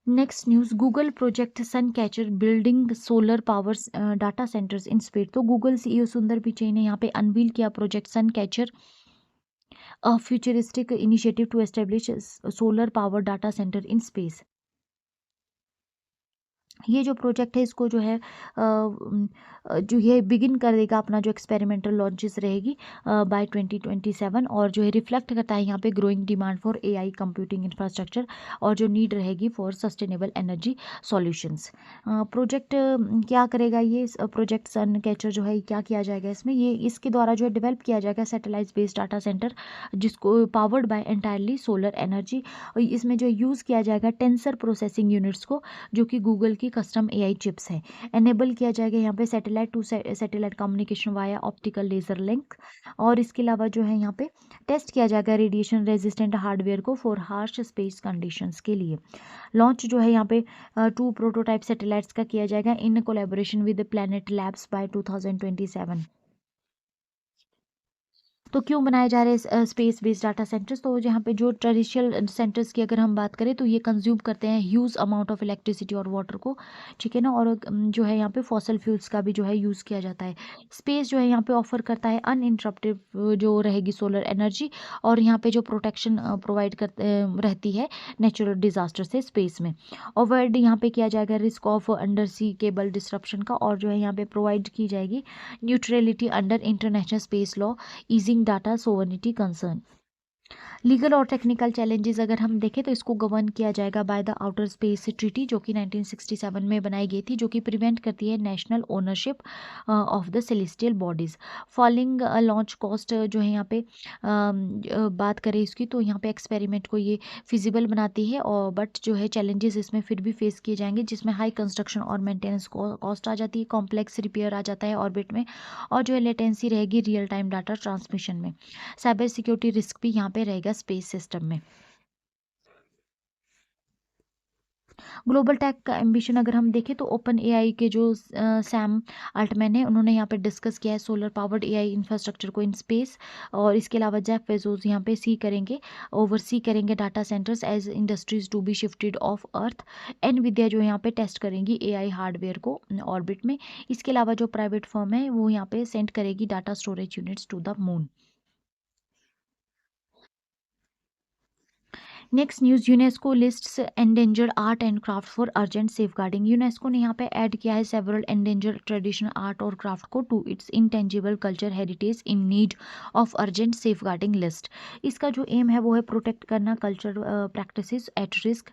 Next news, Google project suncatcher building solar power data centres in space. तो Google CEO Sundar Pichai ने यहाँ पे unveil किया project suncatcher, a futuristic initiative to establish solar power data centre in space. ये जो project है इसको जो है जो ये बिगिन करेगा अपना जो एक्सपेरिमेंटल लॉन्चेस रहेगी बाय 2027, और जो है रिफ्लेक्ट करता है यहाँ पे growing demand for AI computing infrastructure और जो नीड रहेगी for sustainable energy solutions. Project क्या करेगा ये प्रोजेक्ट सन कैचर जो है क्या किया जाएगा इसमें, ये इसके द्वारा जो है डेवलप किया जाएगा सैटेलाइट बेस्ड डाटा सेंटर जिसको powered by entirely solar energy. इसमें जो यूज़ किया जाएगा टेंसर प्रोसेसिंग यूनिट्स को, जो कि गूगल की की कस्टम एआई चिप्स हैं। एनेबल किया जाएगा यहाँ पे satellite to satellite communication via optical laser link. और इसके अलावा जो है यहाँ पे टेस्ट किया जाएगा रेडिएशन रेजिस्टेंट हार्डवेयर को फॉर हार्श स्पेस कंडीशंस के लिए। लॉन्च जो है यहाँ पे 2 प्रोटोटाइप सैटेलाइट्स का किया जाएगा in collaboration with Planet Labs by 2027। तो क्यों बनाए जा रहे हैं स्पेस बेस्ड डाटा सेंटर्स? तो यहाँ पे जो ट्रेडिशनल सेंटर्स की अगर हम बात करें तो ये कंज्यूम करते हैं ह्यूज अमाउंट ऑफ इलेक्ट्रिसिटी और वाटर को, ठीक है ना। और जो है यहाँ पे फॉसल फ्यूल्स का भी जो है यूज़ किया जाता है। स्पेस जो है यहाँ पे ऑफर करता है अनइंटरप्टेड जो रहेगी सोलर एनर्जी, और यहाँ पे जो प्रोटेक्शन प्रोवाइड कर रहती है नेचुरल डिजास्टर से स्पेस में। अवॉइड यहाँ पे किया जाएगा risk of undersea cable disruption का, और जो है यहाँ पे प्रोवाइड की जाएगी neutrality under international space law, easing data sovereignty concern. Legal और टेक्निकल चैलेंजेस अगर हम देखें तो इसको गवर्न किया जाएगा by the outer space treaty, जो कि 1967 में बनाई गई थी, जो कि प्रिवेंट करती है national ownership of the celestial bodies. Falling launch cost जो है यहाँ पे बात करें इसकी, तो यहाँ पे एक्सपेरिमेंट को ये फिजिबल बनाती है, और बट जो है चैलेंजेस इसमें फिर भी फेस किए जाएंगे, जिसमें हाई कंस्ट्रक्शन और मेंटेनेंस कॉस्ट आ जाती है, कॉम्प्लेक्स रिपेयर आ जाता है ऑर्बिट में, और जो है लेटेंसी रहेगी रियल टाइम डाटा ट्रांसमिशन में। साइबर सिक्योरिटी रिस्क भी यहाँ पे रहेगा स्पेस सिस्टम में। ग्लोबल टेक का एम्बिशन अगर हम देखें तो ओपन एआई के जो सैम अल्टमैन है, उन्होंने यहाँ पे डिस्कस किया है सोलर पावर्ड एआई इंफ्रास्ट्रक्चर को इन स्पेस। और इसके अलावा जेफ बेजोस यहाँ पे ओवरसी करेंगे data centres as industries to be shifted off earth. Nvidia जो यहाँ पे टेस्ट करेंगी एआई हार्डवेयर को ऑर्बिट में। इसके अलावा जो प्राइवेट फर्म है वो यहाँ पे सेंड करेगी data storage units to the moon. Next news, UNESCO lists endangered art and craft for urgent safeguarding. UNESCO ने यहाँ पे ऐड किया है सेवरल एंडेंजर्ड ट्रेडिशनल आर्ट और क्राफ्ट को to its intangible culture heritage in need of urgent safeguarding list. इसका जो aim है वो है प्रोटेक्ट करना culture practices at risk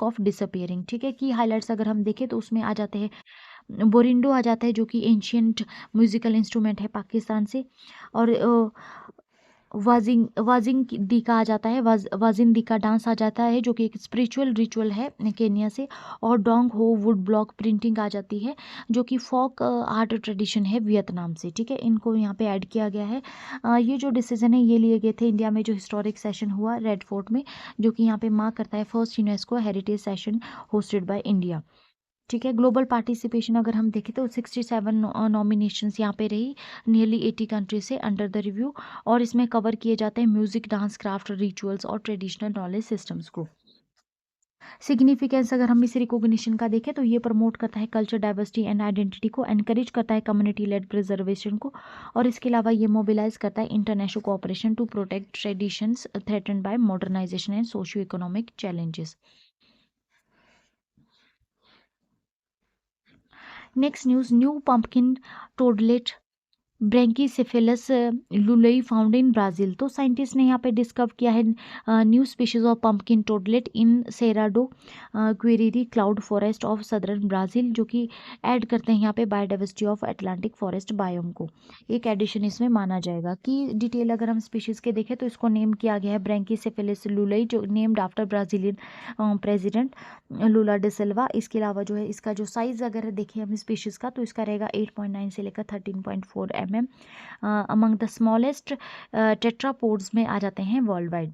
of disappearing, ठीक है। की हाईलाइट्स अगर हम देखें तो उसमें आ जाते हैं बोरिंडो आ जाता है, जो कि एंशियंट म्यूजिकल इंस्ट्रूमेंट है पाकिस्तान से। और वाजिंग दीका आ जाता है, वाजिन दीका डांस आ जाता है, जो कि एक स्पिरिचुअल रिचुअल है केनिया से। और डोंग हो वुड ब्लॉक प्रिंटिंग आ जाती है, जो कि फोक आर्ट ट्रेडिशन है वियतनाम से, ठीक है। इनको यहाँ पे ऐड किया गया है। ये जो डिसीजन है ये लिए गए थे इंडिया में जो हिस्टोरिक सेशन हुआ रेड फोर्ट में, जो कि यहाँ पे मार्क करता है first UNESCO heritage session hosted by India, ठीक है। ग्लोबल पार्टिसिपेशन अगर हम देखें तो 67 नॉमिनेशंस यहाँ पे रही, नियरली 80 कंट्री से अंडर द रिव्यू। और इसमें कवर किए जाते हैं म्यूजिक, डांस, क्राफ्ट, रिचुअल्स और ट्रेडिशनल नॉलेज सिस्टम्स को। सिग्निफिकेंस अगर हम इस रिकॉग्निशन का देखें तो ये प्रमोट करता है कल्चर डाइवर्सिटी एंड आइडेंटिटी को, एनकरेज करता है कम्युनिटी लेड प्रिजर्वेशन को, और इसके अलावा ये मोबिलाइज करता है international cooperation to protect traditions threatened by modernisation and socio economic challenges. Next news, new pumpkin toadlet Brachycephalus lulai found in Brazil. तो साइंटिस्ट ने यहाँ पे डिस्कवर किया है new species of pumpkin toadlet in Serra do Quiriri cloud forest of southern Brazil, जो कि add करते हैं यहाँ पे biodiversity of Atlantic forest biome को। एक एडिशन इसमें माना जाएगा। कि डिटेल अगर हम स्पीशीज़ के देखें तो इसको नेम किया गया है ब्रैंकीसेफेलस लुलई, जो नेम्ड आफ्टर ब्राज़ीलियन प्रेजिडेंट लूला डे सिल्वा। इसके अलावा जो है इसका जो साइज़ अगर देखें हम स्पीशीज़ का तो इसका रहेगा 8.9 से लेकर 13.4 mm। Among the smallest tetrapods में आ जाते हैं वर्ल्ड वाइड।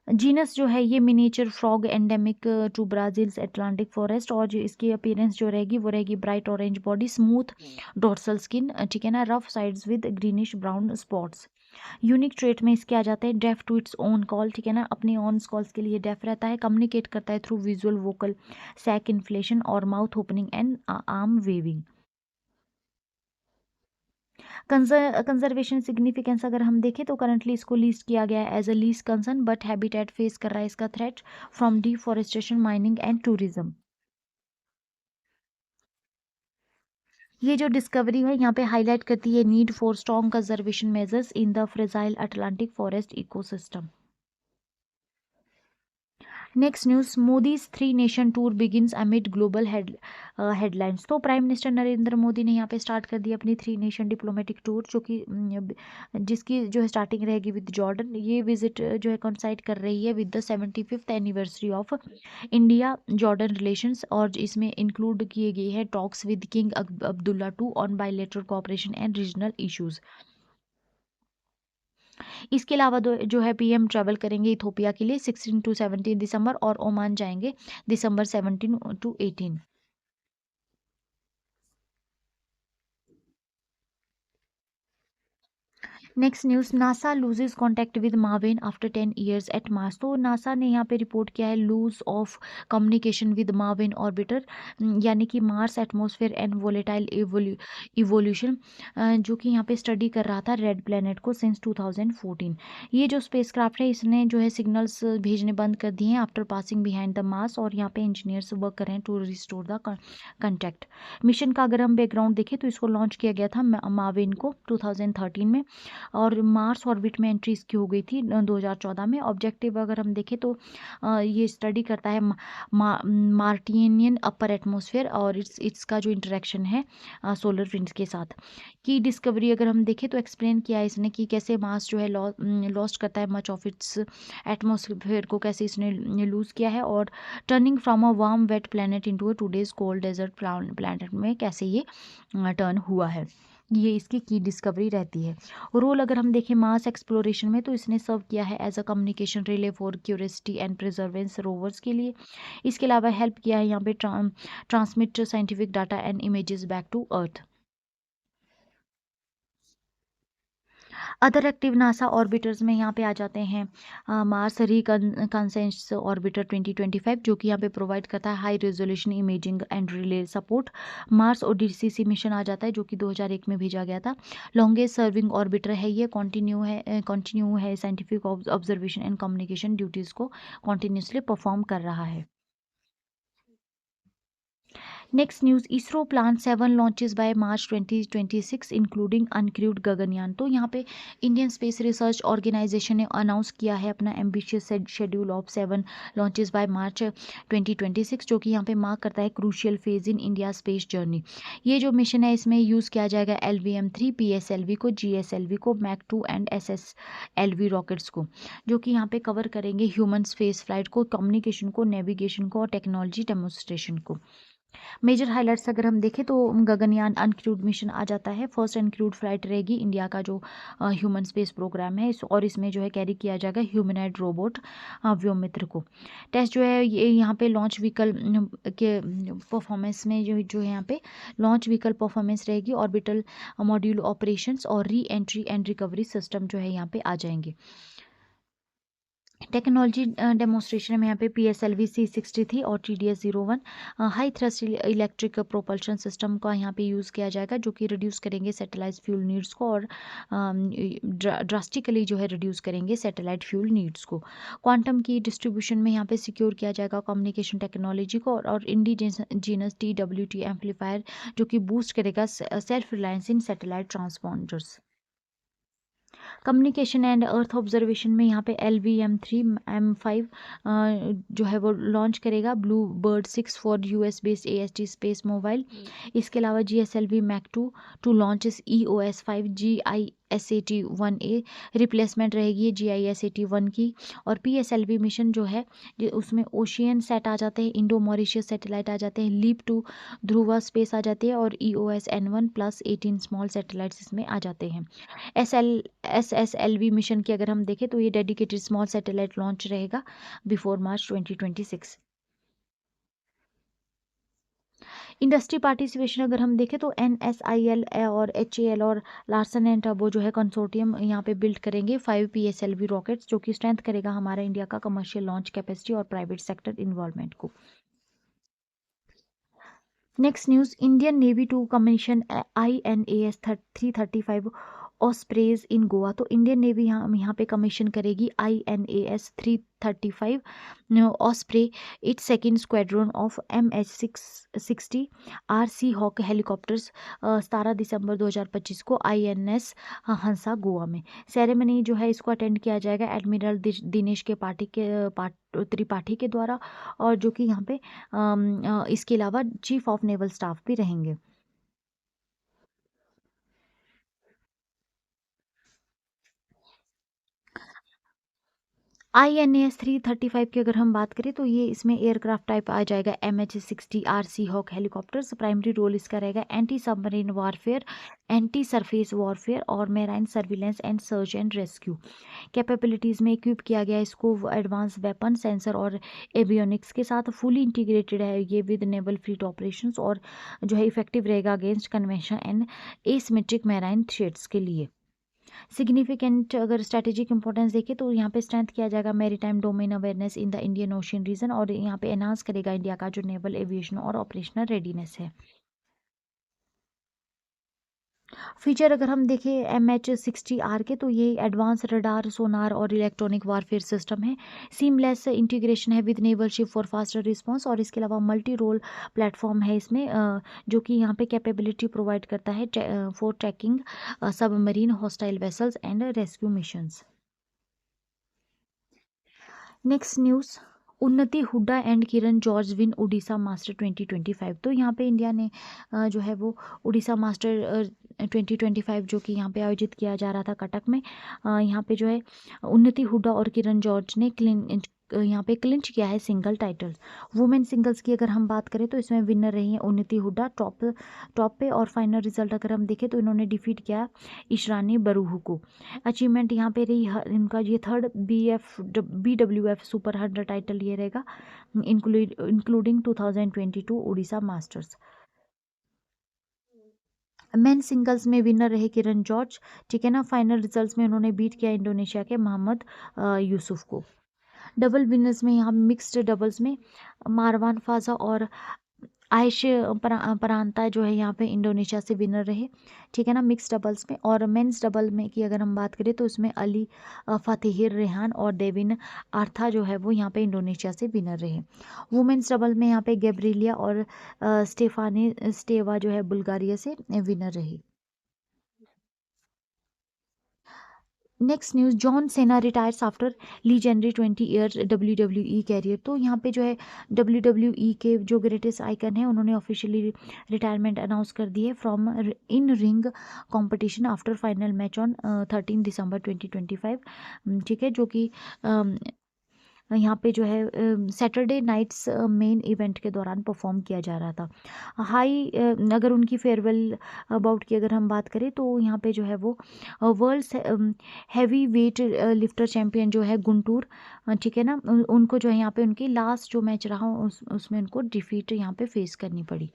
जीनस जो है ये miniature frog endemic to Brazil's Atlantic forest, और जो इसकी अपीयरेंस जो रहेगी वो रहेगी bright orange body, smooth dorsal skin, ठीक है ना, rough sides with greenish brown spots. Unique trait में इसके आ जाते हैं deaf to its own call, ठीक है ना, अपने ऑन कॉल्स के लिए डेफ रहता है, कम्युनिकेट करता है through visual vocal sac inflation और mouth opening and arm waving. Conservation significance अगर हम देखें तो करंटली इसको लिस्ट किया गया है as a least concern, but habitat face कर रहा है इसका threat from deforestation, mining and tourism. ये जो डिस्कवरी है यहाँ पे हाईलाइट करती है need for strong conservation measures in the fragile Atlantic forest ecosystem. Next news Modi's three nation tour begins amid global headlines. तो प्राइम मिनिस्टर नरेंद्र मोदी ने यहाँ पे स्टार्ट कर दी अपनी थ्री नेशन डिप्लोमेटिक टूर, जो कि जिसकी जो है स्टार्टिंग रहेगी विद जॉर्डन। ये विजिट जो है कंसाइड कर रही है with the 75th anniversary of India Jordan relations, और इसमें इंक्लूड किए गए हैं talks with King Abdullah two on bilateral cooperation and regional issues. इसके अलावा जो है पीएम ट्रैवल करेंगे इथोपिया के लिए 16 टू 17 दिसंबर, और ओमान जाएंगे दिसंबर 17 to 18। Next news NASA loses contact with मार्विन आफ्टर 10 ईयर्स एट मार्स। तो नासा ने यहाँ पे रिपोर्ट किया है लूज ऑफ कम्युनिकेशन विद मार्विन ऑर्बिटर, यानी कि Mars atmosphere and volatile evolution, जो कि यहाँ पे स्टडी कर रहा था रेड प्लैनेट को सिंस 2014। ये जो स्पेसक्राफ्ट है इसने जो है सिग्नल्स भेजने बंद कर दिए हैं after passing behind the Mars, और यहाँ पे इंजीनियर्स वर्क कर रहे हैं to restore the contact. Mission का अगर हम बैकग्राउंड देखें तो इसको लॉन्च किया गया था मार्विन को 2013 में, और मार्स ऑर्बिट में एंट्री इसकी हो गई थी 2014 में। ऑब्जेक्टिव अगर हम देखें तो ये स्टडी करता है मार्टियनियन अपर एटमॉस्फेयर और इसका जो इंटरेक्शन है सोलर विंड्स के साथ। की डिस्कवरी अगर हम देखें तो एक्सप्लेन किया है इसने कि कैसे मार्स जो है लॉस्ट करता है मच ऑफ इट्स एटमॉस्फेयर को, कैसे इसने लूज किया है, और turning from a warm wet planet into a today's cold desert planet में कैसे ये टर्न हुआ है। ये इसकी की डिस्कवरी रहती है। रोल अगर हम देखें मार्स एक्सप्लोरेशन में तो इसने सर्व किया है as a communication relay for Curiosity and Perseverance rovers के लिए। इसके अलावा हेल्प किया है यहाँ पे transmit scientific data and images back to Earth. Other active NASA orbiters में यहाँ पे आ जाते हैं मार्स रिकनसेंस ऑर्बिटर 2025, जो कि यहाँ पे प्रोवाइड करता है high resolution imaging and relay support. Mars Odyssey mission आ जाता है जो कि 2001 में भेजा गया था। लॉन्गेस्ट सर्विंग ऑर्बिटर है ये, कंटिन्यू है scientific observation and communication duties को कॉन्टिन्यूसली परफॉर्म कर रहा है। Next news ISRO plan 7 launches by March 2026 including uncrewed Gaganyaan. तो यहाँ पे इंडियन स्पेस रिसर्च ऑर्गेनाइजेशन ने अनाउंस किया है अपना ambitious schedule of 7 launches by March 2026, जो कि यहाँ पे मार्क करता है crucial phase in India space journey. ये जो मिशन है इसमें यूज़ किया जाएगा LVM-3 PSLV को, GSLV को, मैक 2 एंड SSLV रॉकेट्स को, जो कि यहाँ पे कवर करेंगे ह्यूमन स्पेस फ्लाइट को, कम्युनिकेशन को, नेविगेशन को और टेक्नोलॉजी डेमोन्स्ट्रेशन को। मेजर हाइलाइट्स अगर हम देखें तो गगनयान अनक्रूड मिशन आ जाता है। फर्स्ट अनक्रूड फ्लाइट रहेगी इंडिया का जो ह्यूमन स्पेस प्रोग्राम है और इसमें जो है कैरी किया जाएगा ह्यूमनॉइड रोबोट व्योमित्र को। टेस्ट जो है ये यहाँ पे लॉन्च व्हीकल के परफॉर्मेंस में जो है यहाँ पे लॉन्च व्हीकल परफॉर्मेंस रहेगी, ऑर्बिटल मॉड्यूल ऑपरेशंस और re entry and recovery system जो है यहाँ पे आ जाएंगे। टेक्नोलॉजी डेमोन्स्ट्रेशन में यहाँ पे PSLV C63 और TDS-01 high thrust electric propulsion system का यहाँ पे यूज़ किया जाएगा, जो कि रिड्यूस करेंगे सैटेलाइट फ्यूल नीड्स को और ड्रास्टिकली जो है रिड्यूस करेंगे सैटेलाइट फ्यूल नीड्स को। क्वांटम की डिस्ट्रीब्यूशन में यहाँ पे सिक्योर किया जाएगा कम्युनिकेशन टेक्नोलॉजी को, और इंडिजीनस TWT एम्पलीफायर जो कि बूस्ट करेगा self reliance in satellite transponders. Communication and earth observation में यहाँ पे LVM-3 M5 जो है वो लॉन्च करेगा Blue Bird 6 for US based AST space mobile. इसके अलावा GSLV mark 2 to launches EOS-5 GISAT-1A replacement रहेगी ये GISAT-1 की। और PSLV मिशन जो है उसमें ओशियन सेट आ जाते हैं, इंडो मॉरिशियस सैटेलाइट आ जाते हैं, लीप टू ध्रुवा स्पेस आ जाती है, और EOS-N1+18 स्मॉल सैटेलाइट्स इसमें आ जाते हैं। SSLV मिशन की अगर हम देखें तो ये डेडिकेटेड स्मॉल सैटेलाइट लॉन्च रहेगा बिफोर मार्च 2026। इंडस्ट्री पार्टिसिपेशन अगर हम देखें तो NSIL और HAL और लार्सन एंड टर्बो जो है कंसोर्टियम यहाँ पे बिल्ड करेंगे 5 PSLV रॉकेट्स, जो कि स्ट्रेंथ करेगा हमारा इंडिया का कमर्शियल लॉन्च कैपेसिटी और प्राइवेट सेक्टर इन्वॉल्वमेंट को। Next news Indian Navy to commission INAS 335 Ospreys in Goa. तो इंडियन नेवी यहाँ पे कमीशन करेगी INAS 335 Osprey its second squadron of MH660 RC Hawk helicopters 17 दिसंबर 2025 को INS हंसा गोवा में। सेरेमनी जो है इसको अटेंड किया जाएगा एडमिरल दिनेश के त्रिपाठी के द्वारा, और जो कि यहाँ पे इसके अलावा चीफ ऑफ नेवल स्टाफ भी रहेंगे। INAS 335 की अगर हम बात करें तो ये इसमें एयरक्राफ्ट टाइप आ जाएगा MH60 RC Hawk helicopters. Primary role इसका रहेगा anti submarine warfare, anti surface warfare और marine surveillance and search and rescue capabilities में इक्विप किया गया इसको एडवांस वेपन सेंसर और एवियोनिक्स के साथ। फुली इंटीग्रेटेड है ये विद नेवल फ्लीट ऑपरेशंस, और जो है इफेक्टिव रहेगा against convention and asymmetric marine threats के लिए। सिग्निफिकेंट अगर स्ट्रैटेजिक इंपॉर्टेंस देखें तो यहाँ पे स्ट्रेंथ किया जाएगा maritime domain awareness in the Indian Ocean region, और यहाँ पे एनहांस करेगा इंडिया का जो नेवल एविएशन और ऑपरेशनल रेडीनेस है। फीचर अगर हम देखें MH60R के तो ये एडवांस रडार सोनार और इलेक्ट्रॉनिक वारफेयर सिस्टम है। सीमलेस इंटीग्रेशन है with naval ship for faster response, और इसके अलावा मल्टी रोल प्लेटफॉर्म है इसमें जो कि यहाँ पे कैपेबिलिटी प्रोवाइड करता है for tracking submarine hostile vessels and rescue missions. Next news, Unnati Hooda and Kiran George win Orissa master 2025। तो यहाँ पे इंडिया ने जो है वो उड़ीसा मास्टर 2025 जो कि यहाँ पे आयोजित किया जा रहा था कटक में, यहाँ पे जो है उन्नति हुड्डा और किरण जॉर्ज ने यहाँ पे क्लिंच किया है सिंगल टाइटल। वुमेन सिंगल्स की अगर हम बात करें तो इसमें विनर रही है उन्नति हुड्डा टॉप पे, और फाइनल रिजल्ट अगर हम देखें तो इन्होंने डिफीट किया ईशरानी बरूहू को। अचीवमेंट यहाँ पे रही इनका ये थर्ड BWF सुपर 100 टाइटल ये रहेगा, including 2022 Orissa masters. Main singles में विनर रहे किरण जॉर्ज, ठीक है ना। फाइनल रिजल्ट्स में उन्होंने बीट किया इंडोनेशिया के मोहम्मद यूसुफ को। डबल विनर्स में यहाँ मिक्स्ड डबल्स में मारवान फाजा और आयश परांता जो है यहाँ पे इंडोनेशिया से विनर रहे, ठीक है ना, मिक्स डबल्स में। और मेंस डबल में की अगर हम बात करें तो उसमें अली फतेहिर रेहान और देविन आर्था जो है वो यहाँ पे इंडोनेशिया से विनर रहे। वुमेंस डबल में यहाँ पे गैब्रिलिया और स्टेफानी स्टेवा जो है बुल्गारिया से विनर रही। Next news, John Cena retires after legendary 20 year WWE career. तो यहाँ पे जो है WWE के जो ग्रेटेस्ट आइकन है उन्होंने ऑफिशियली रिटायरमेंट अनाउंस कर दी है from in ring competition after final match on 13 दिसंबर 2025, ठीक है, जो कि यहाँ पे जो है सैटरडे नाइट्स मेन इवेंट के दौरान परफॉर्म किया जा रहा था। अगर उनकी फेयरवेल अबाउट की अगर हम बात करें तो यहाँ पे जो है वो world heavy weight lifter champion जो है गुंटूर, ठीक है ना, उनको जो है यहाँ पे उनकी लास्ट जो मैच रहा उसमें उनको डिफीट यहाँ पे फेस करनी पड़ी।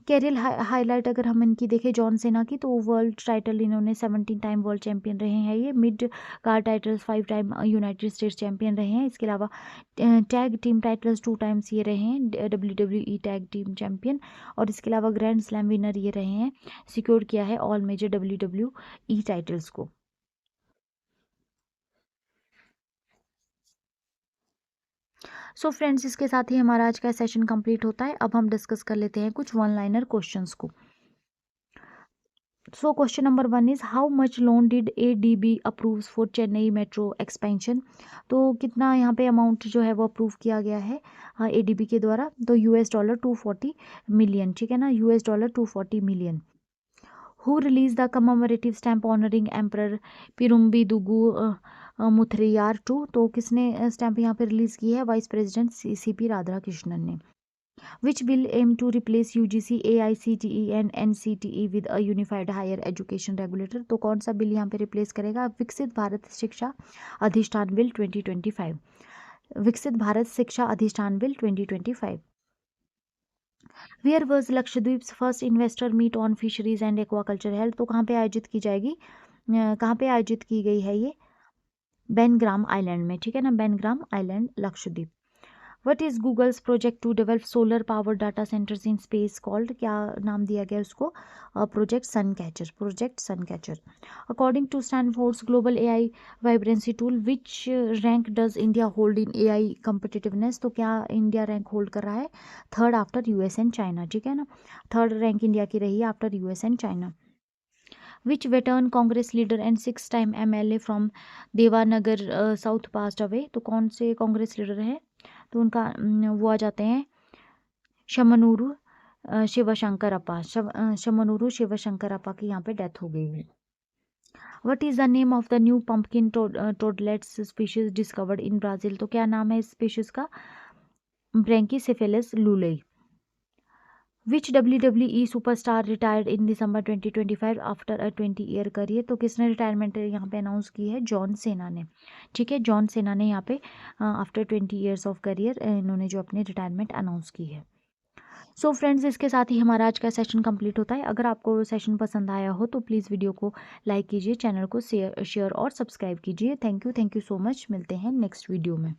कैरियर हाईलाइट अगर हम इनकी देखें जॉन सेना की तो वर्ल्ड टाइटल इन्होंने 17 टाइम वर्ल्ड चैंपियन रहे हैं। ये mid car titles 5 time United states champion रहे हैं। इसके अलावा टैग टीम टाइटल्स 2 टाइम्स ये रहे हैं WWE टैग टीम चैंपियन, और इसके अलावा ग्रैंड स्लैम विनर ये रहे हैं, सिक्योर किया है ऑल मेजर WWE टाइटल्स को। सो फ्रेंड्स, इसके साथ ही हमारा आज का सेशन कंप्लीट होता है। अब हम डिस्कस कर लेते हैं कुछ वन लाइनर क्वेश्चंस को। So question number 1 is how much loan did ADB approves for Chennai metro expansion. तो कितना यहाँ पे अमाउंट जो है वो अप्रूव किया गया है ADB के द्वारा, तो $240 मिलियन, ठीक है ना, $240 million. Who release the commemorative stamp honouring emperor Perumbidugu Mutharaiyar two. तो किसने स्टैम्प यहाँ पे रिलीज की है, वाइस प्रेसिडेंट CP राधाकृष्णन ने। which will aim to replace UGC, AICTE and NCTE with a unified higher education regulator। तो कौन सा बिल यहाँ पे रिप्लेस करेगा, विकसित भारत शिक्षा अधिष्ठान बिल 2025, विकसित Bharat Shiksha Adhishthan bill 2025। Where was Lakshadweep first investor meet on fisheries and aquaculture health. तो कहाँ पे आयोजित की जाएगी, कहाँ पे आयोजित की गई है ये, बेनग्राम आइलैंड में, ठीक है ना, Bangaram island Lakshadweep. What is Google's project to develop solar power data centres in space called, क्या नाम दिया गया उसको, project Suncatcher, project Suncatcher. According to Stanford's global AI vibrancy tool which rank does India hold in AI competitiveness, तो क्या India rank hold कर रहा है, third after US and China, ठीक है ना, थर्ड रैंक इंडिया की रही है after US and China. Which veteran Congress leader and 6 time MLA from Davangere south passed away, तो कौन से कांग्रेस लीडर हैं, तो उनका वो आ जाते हैं शमनूरू शिवशंकरप्पा, शमनूरू शिवशंकरप्पा की यहाँ पे डेथ हो गई है। What is the name of the new pumpkin toadlets species discovered in Brazil, तो क्या नाम है इस स्पीशीज का, Brachycephalus lulai. Which WWE superstar retired in December 2025 after a 20 year career, तो किसने रिटायरमेंट यहाँ पे अनाउंस की है, जॉन सेना ने, ठीक है, जॉन सेना ने यहाँ पे आफ्टर 20 ईयर्स ऑफ करियर इन्होंने जो अपनी रिटायरमेंट अनाउंस की है। सो फ्रेंड्स, इसके साथ ही हमारा आज का सेशन कंप्लीट होता है। अगर आपको सेशन पसंद आया हो तो प्लीज़ वीडियो को लाइक कीजिए, चैनल को शेयर और सब्सक्राइब कीजिए। थैंक यू सो मच, मिलते हैं नेक्स्ट वीडियो में।